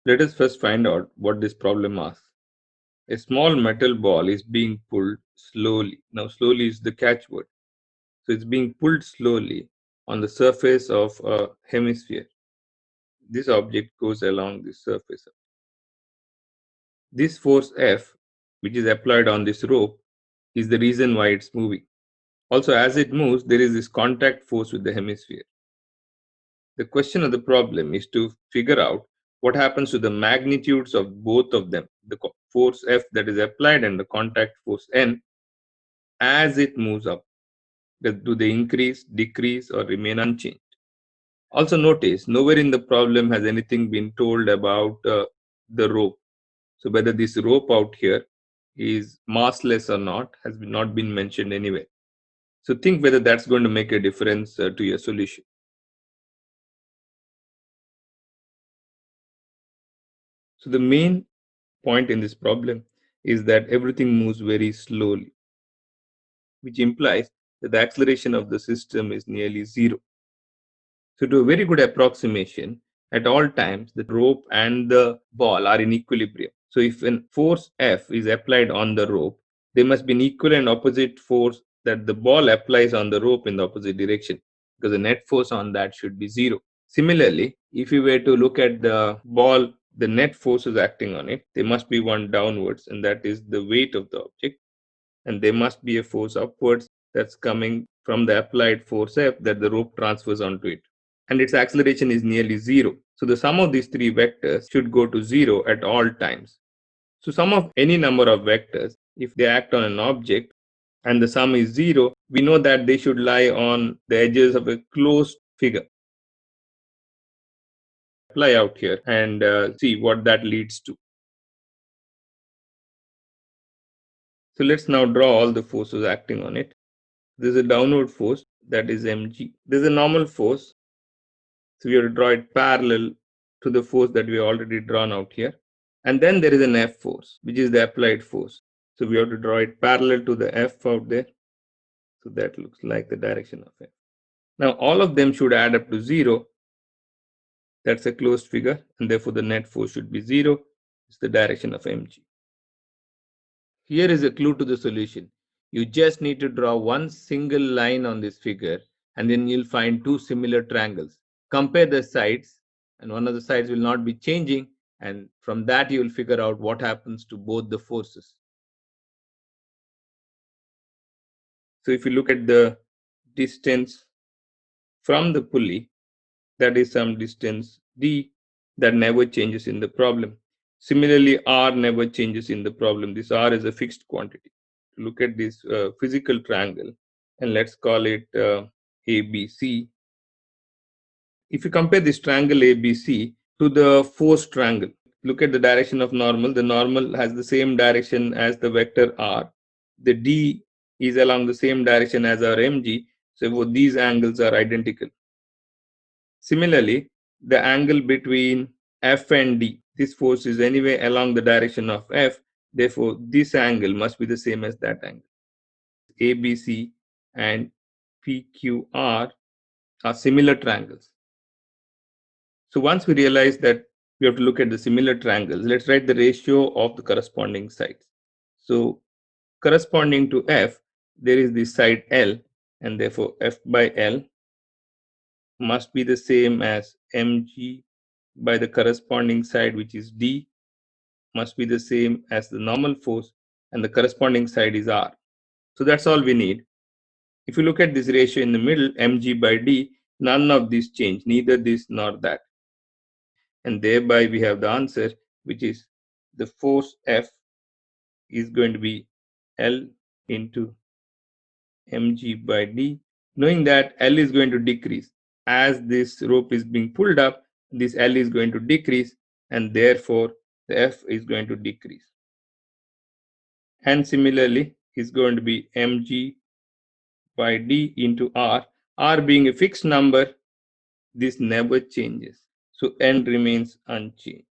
Let us first find out what this problem asks. A small metal ball is being pulled slowly. Now, slowly is the catchword. So, it's being pulled slowly on the surface of a hemisphere. This object goes along the surface. This force F, which is applied on this rope, is the reason why it's moving. Also, as it moves, there is this contact force with the hemisphere. The question of the problem is to figure out what happens to the magnitudes of both of them, the force F that is applied and the contact force N, as it moves up. Do they increase, decrease, or remain unchanged? Also, notice nowhere in the problem has anything been told about the rope. So, whether this rope out here is massless or not has not been mentioned anywhere. So, think whether that's going to make a difference to your solution. So, the main point in this problem is that everything moves very slowly, which implies that the acceleration of the system is nearly zero. So, to a very good approximation, at all times, the rope and the ball are in equilibrium. So, if a force F is applied on the rope, there must be an equal and opposite force that the ball applies on the rope in the opposite direction, because the net force on that should be zero. Similarly, if you were to look at the ball, the net forces acting on it, there must be one downwards, and that is the weight of the object. And there must be a force upwards that's coming from the applied force F that the rope transfers onto it. And its acceleration is nearly zero. So the sum of these three vectors should go to zero at all times. So sum of any number of vectors, if they act on an object and the sum is zero, we know that they should lie on the edges of a closed figure. Apply out here and see what that leads to. So let's now draw all the forces acting on it. There's a downward force, that is mg. There's a normal force, so we have to draw it parallel to the force that we have already drawn out here. And then there is an F force, which is the applied force. So we have to draw it parallel to the F out there. So that looks like the direction of F. Now all of them should add up to zero. That's a closed figure, and therefore the net force should be zero. It's the direction of mg. Here is a clue to the solution. You just need to draw one single line on this figure, and then you'll find two similar triangles. Compare the sides, and one of the sides will not be changing, and from that you will figure out what happens to both the forces. So if you look at the distance from the pulley, that is some distance d that never changes in the problem. Similarly, r never changes in the problem. This r is a fixed quantity. Look at this physical triangle, and let's call it ABC. If you compare this triangle ABC to the forced triangle, look at the direction of normal. The normal has the same direction as the vector r. The d is along the same direction as our mg, so these angles are identical. Similarly, the angle between F and D, this force is anyway along the direction of F, therefore this angle must be the same as that angle. ABC and PQR are similar triangles. So once we realize that we have to look at the similar triangles, let's write the ratio of the corresponding sides. So corresponding to F, there is the side L, and therefore F by L must be the same as mg by the corresponding side, which is d, must be the same as the normal force, and the corresponding side is r. So that's all we need. If you look at this ratio in the middle, mg by d, none of these change, neither this nor that. And thereby we have the answer, which is the force F is going to be L into mg by d, knowing that L is going to decrease. As this rope is being pulled up, this L is going to decrease, and therefore the F is going to decrease. And similarly, is going to be mg by d into r. R being a fixed number, this never changes. So N remains unchanged.